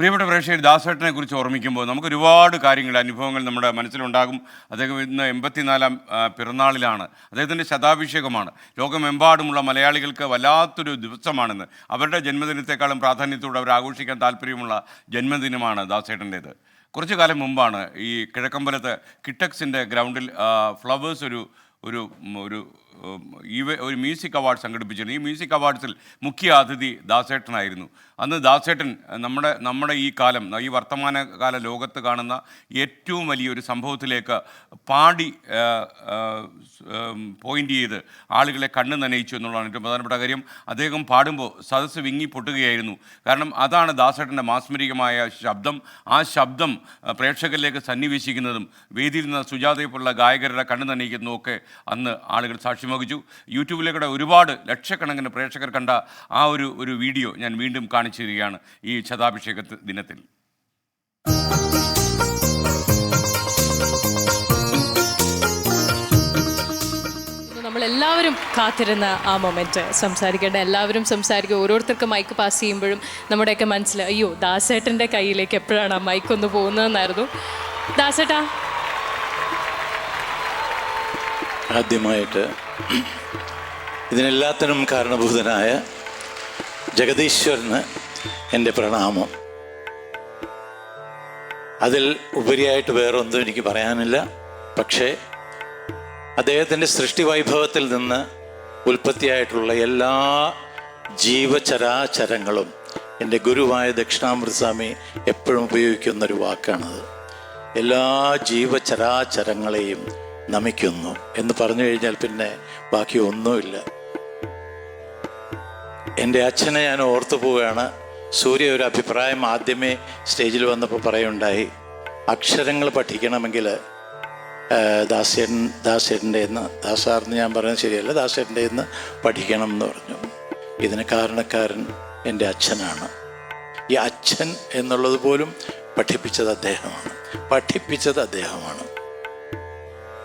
പ്രിയപ്പെട്ട പ്രേക്ഷകർ, ദാസേട്ടനെ കുറിച്ച് ഓർമ്മിക്കുമ്പോൾ നമുക്ക് ഒരുപാട് കാര്യങ്ങൾ, അനുഭവങ്ങൾ നമ്മുടെ മനസ്സിലുണ്ടാകും. അദ്ദേഹം ഇന്ന് 84-ാം പിറന്നാളിലാണ്. അദ്ദേഹത്തിൻ്റെ ശതാഭിഷേകമാണ്. ലോകമെമ്പാടുമുള്ള മലയാളികൾക്ക് വല്ലാത്തൊരു ദിവസമാണെന്ന്. അവരുടെ ജന്മദിനത്തെക്കാളും പ്രാധാന്യത്തോടെ അവർ ആഘോഷിക്കാൻ താല്പര്യമുള്ള ജന്മദിനമാണ് ദാസേട്ടൻ്റേത്. കുറച്ചു കാലം മുമ്പാണ് ഈ കിഴക്കമ്പലത്ത് കിറ്റക്സിൻ്റെ ഗ്രൗണ്ടിൽ ഫ്ലവേഴ്സ് ഒരു ഒരു മ്യൂസിക് അവാർഡ് സംഘടിപ്പിച്ചിരുന്നു. ഈ മ്യൂസിക് അവാർഡ്സിൽ മുഖ്യ അതിഥി ദാസേട്ടനായിരുന്നു. അന്ന് ദാസേട്ടൻ നമ്മുടെ ഈ കാലം, ഈ വർത്തമാനകാല ലോകത്ത് കാണുന്ന ഏറ്റവും വലിയൊരു സംഭവത്തിലേക്ക് പാടി പോയിൻ്റ് ചെയ്ത് ആളുകളെ കണ്ണ് നനയിച്ചു എന്നുള്ളതാണ് ഏറ്റവും പ്രധാനപ്പെട്ട കാര്യം. അദ്ദേഹം പാടുമ്പോൾ സദസ്സ് വിങ്ങി പൊട്ടുകയായിരുന്നു. കാരണം അതാണ് ദാസേട്ടൻ്റെ മാസ്മരികമായ ശബ്ദം. ആ ശബ്ദം പ്രേക്ഷകരിലേക്ക് സന്നിവേശിക്കുന്നതും വേദിയിൽ നിന്ന് സുജാതയെപ്പോലുള്ള ഗായകരുടെ കണ്ണ് നനയിക്കുന്നതും ഒക്കെ അന്ന് ആളുകൾ സാക്ഷ്യം വഹിച്ചു. യൂട്യൂബിലേക്കൂടെ ഒരുപാട് ലക്ഷക്കണക്കിന് പ്രേക്ഷകർ കണ്ട ആ ഒരു വീഡിയോ ഞാൻ വീണ്ടും കാണിച്ചു തരികയാണ് ഈ ശതാഭിഷേക ദിനത്തിൽ. നമ്മളെല്ലാവരും കാത്തിരുന്ന ആ മൊമെൻറ്റ് സംസാരിക്കേണ്ട, എല്ലാവരും സംസാരിക്കുക. ഓരോരുത്തർക്ക് മൈക്ക് പാസ് ചെയ്യുമ്പോഴും നമ്മുടെയൊക്കെ മനസ്സിൽ അയ്യോ ദാസേട്ടൻ്റെ കയ്യിലേക്ക് എപ്പോഴാണ് ആ മൈക്ക് ഒന്ന് പോകുന്നതെന്നായിരുന്നു. ദാസേട്ടാ, ആദ്യമായിട്ട് ഇതിനെല്ലാത്തിനും കാരണഭൂതനായ ജഗദീശ്വരന് എൻ്റെ പ്രണാമം. അതിൽ ഉപരിയായിട്ട് വേറൊന്നും എനിക്ക് പറയാനില്ല. പക്ഷേ അദ്ദേഹത്തിൻ്റെ സൃഷ്ടിവൈഭവത്തിൽ നിന്ന് ഉൽപ്പത്തിയായിട്ടുള്ള എല്ലാ ജീവചരാചരങ്ങളും എൻ്റെ ഗുരുവായ ദക്ഷിണാമൃത സ്വാമി എപ്പോഴും ഉപയോഗിക്കുന്നൊരു വാക്കാണത്. എല്ലാ ജീവചരാചരങ്ങളെയും നമിക്കുന്നു എന്ന് പറഞ്ഞു കഴിഞ്ഞാൽ പിന്നെ ബാക്കി ഒന്നുമില്ല. എൻ്റെ അച്ഛനെ ഞാൻ ഓർത്തു പോവുകയാണ്. സൂര്യ ഒരു അഭിപ്രായം ആദ്യമേ സ്റ്റേജിൽ വന്നപ്പോൾ പറയുണ്ടായി, അക്ഷരങ്ങൾ പഠിക്കണമെങ്കിൽ ദാസേട്ടൻ്റെ നിന്ന്, ദാസാറിന് ഞാൻ പറയുന്നത് ശരിയല്ല, ദാസേട്ടൻ്റെ നിന്ന് പഠിക്കണം എന്ന് പറഞ്ഞു. ഇതിന് കാരണക്കാരൻ എൻ്റെ അച്ഛനാണ്. ഈ അച്ഛൻ എന്നുള്ളത് പോലും പഠിപ്പിച്ചത് അദ്ദേഹമാണ്.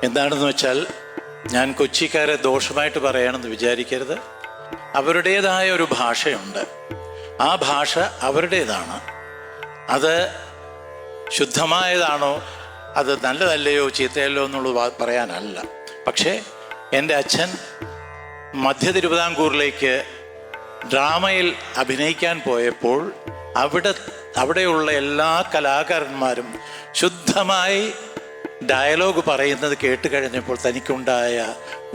എന്താണെന്ന് വെച്ചാൽ, ഞാൻ കൊച്ചിക്കാരെ ദോഷമായിട്ട് പറയുകയാണെന്ന് വിചാരിക്കരുത്. അവരുടേതായ ഒരു ഭാഷയുണ്ട്. ആ ഭാഷ അവരുടേതാണ്. അത് ശുദ്ധമായതാണോ, അത് നല്ലതല്ലയോ ചീത്തയല്ലോ എന്നുള്ളത് പറയാനല്ല. പക്ഷേ എൻ്റെ അച്ഛൻ മധ്യ തിരുവിതാംകൂറിലേക്ക് ഡ്രാമയിൽ അഭിനയിക്കാൻ പോയപ്പോൾ അവിടെയുള്ള എല്ലാ കലാകാരന്മാരും ശുദ്ധമായി ഡയലോഗ് പറയുന്നത് കേട്ട് കഴിഞ്ഞപ്പോൾ തനിക്കുണ്ടായ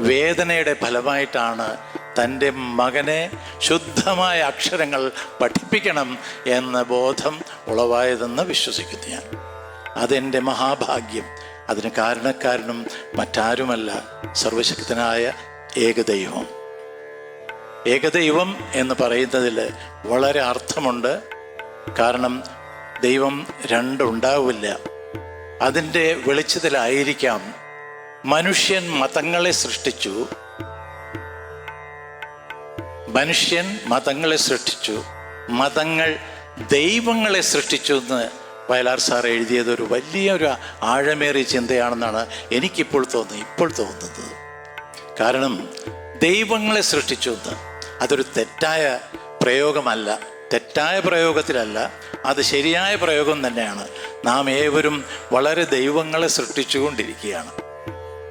വേദനയുടെ ഫലമായിട്ടാണ് തൻ്റെ മകനെ ശുദ്ധമായ അക്ഷരങ്ങൾ പഠിപ്പിക്കണം എന്ന ബോധം ഉളവായതെന്ന് വിശ്വസിക്കുന്നു ഞാൻ. അതെൻ്റെ മഹാഭാഗ്യം. അതിന് കാരണക്കാരനും മറ്റാരുമല്ല, സർവശക്തനായ ഏകദൈവം എന്ന് പറയുന്നതിൽ വളരെ അർത്ഥമുണ്ട്. കാരണം ദൈവം രണ്ടുണ്ടാവില്ല. അതിൻ്റെ വെളിച്ചത്തിലായിരിക്കാം മനുഷ്യൻ മതങ്ങളെ സൃഷ്ടിച്ചു, മതങ്ങൾ ദൈവങ്ങളെ സൃഷ്ടിച്ചു എന്ന് വയലാർ സാർ എഴുതിയത് ഒരു വലിയൊരു ആഴമേറിയ ചിന്തയാണെന്നാണ് എനിക്കിപ്പോൾ തോന്നുന്നത്. കാരണം ദൈവങ്ങളെ സൃഷ്ടിച്ചു എന്ന് അതൊരു തെറ്റായ പ്രയോഗമല്ല, തെറ്റായ പ്രയോഗത്തിലല്ല, അത് ശരിയായ പ്രയോഗം തന്നെയാണ്. നാം ഏവരും വളരെ ദൈവങ്ങളെ സൃഷ്ടിച്ചുകൊണ്ടിരിക്കുകയാണ്.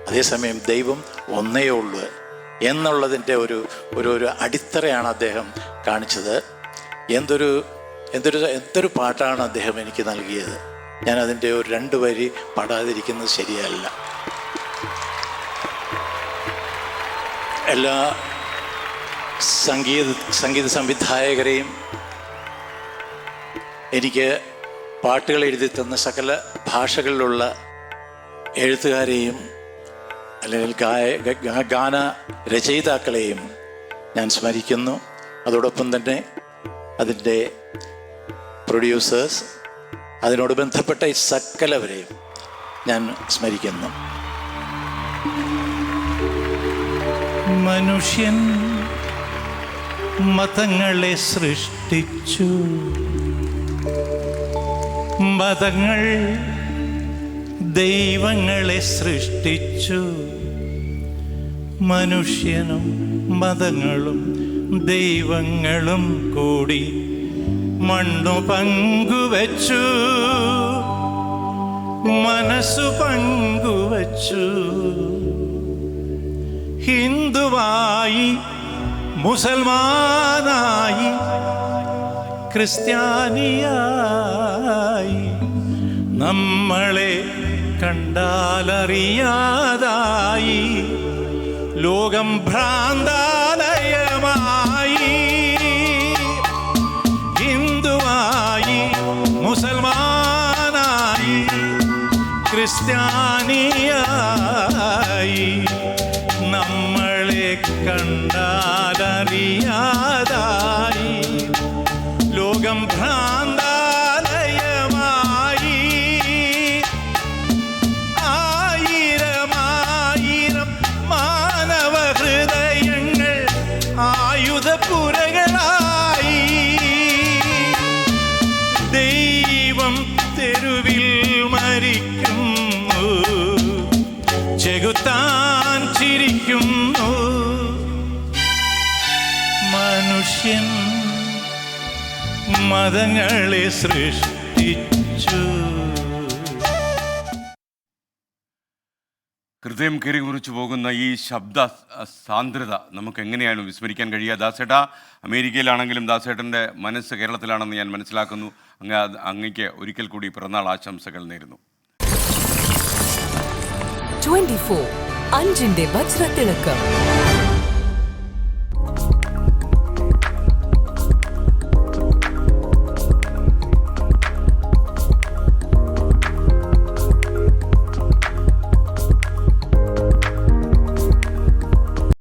അതേസമയം ദൈവം ഒന്നേ ഉള്ളൂ എന്നുള്ളതിൻ്റെ ഒരു അടിത്തറയാണ് അദ്ദേഹം കാണിച്ചത്. എന്തൊരു പാട്ടാണ് അദ്ദേഹം എനിക്ക് നൽകിയത്. ഞാൻ അതിൻ്റെ ഒരു 2 വരി പാടാതിരിക്കുന്നത് ശരിയല്ല. എല്ലാ സംഗീത സംവിധായകരെയും എനിക്ക് പാട്ടുകൾ എഴുതി തന്ന സകല ഭാഷകളിലുള്ള എഴുത്തുകാരെയും അല്ലെങ്കിൽ ഗാന രചയിതാക്കളെയും ഞാൻ സ്മരിക്കുന്നു. അതോടൊപ്പം തന്നെ അതിൻ്റെ പ്രൊഡ്യൂസേഴ്സ്, അതിനോട് ബന്ധപ്പെട്ട ഈ സകലവരെയും ഞാൻ സ്മരിക്കുന്നു. മനുഷ്യൻ മതങ്ങളെ സൃഷ്ടിച്ചു, മതങ്ങൾ ദൈവങ്ങളെ സൃഷ്ടിച്ചു. മനുഷ്യനും മതങ്ങളും ദൈവങ്ങളും കൂടി മണ്ണു പങ്കുവച്ചു, മനസ്സു പങ്കുവച്ചു. ഹിന്ദുവായി, മുസൽമാനായി, ക്രിസ്ത്യാനിയായി, നമ്മളെ കണ്ടാലറിയാതായി ലോകം ഭ്രാന്താലയമായി. ഹിന്ദുവായി, മുസൽമാനായി, ക്രിസ്ത്യാനിയായി, നമ്മളെ കണ്ടാലറിയാതായി ലോകം ഭ്രാന്താലയമായി. ആയിരമായിരം മാനവ ഹൃദയങ്ങൾ ആയുധപുരകളായി. ദൈവം തെരുവിൽ മരിക്കുന്നു, ചെകുത്താൻ ചിരിക്കുന്നു. മനുഷ്യൻ മതങ്ങളെ സൃഷ്ടിച്ചു. ഹൃദയം കീറി മുറിച്ചു പോകുന്ന ഈ ശബ്ദ സാന്ദ്രത നമുക്ക് എങ്ങനെയാണ് വിസ്മരിക്കാൻ കഴിയുക? ദാസേട്ടാ, അമേരിക്കയിലാണെങ്കിലും ദാസേട്ടൻ്റെ മനസ്സ് കേരളത്തിലാണെന്ന് ഞാൻ മനസ്സിലാക്കുന്നു. അങ്ങയ്ക്ക് ഒരിക്കൽ കൂടി പിറന്നാൾ ആശംസകൾ നേരുന്നു. 24 അഞ്ചിന്റെ വജ്രത്തിളക്കം.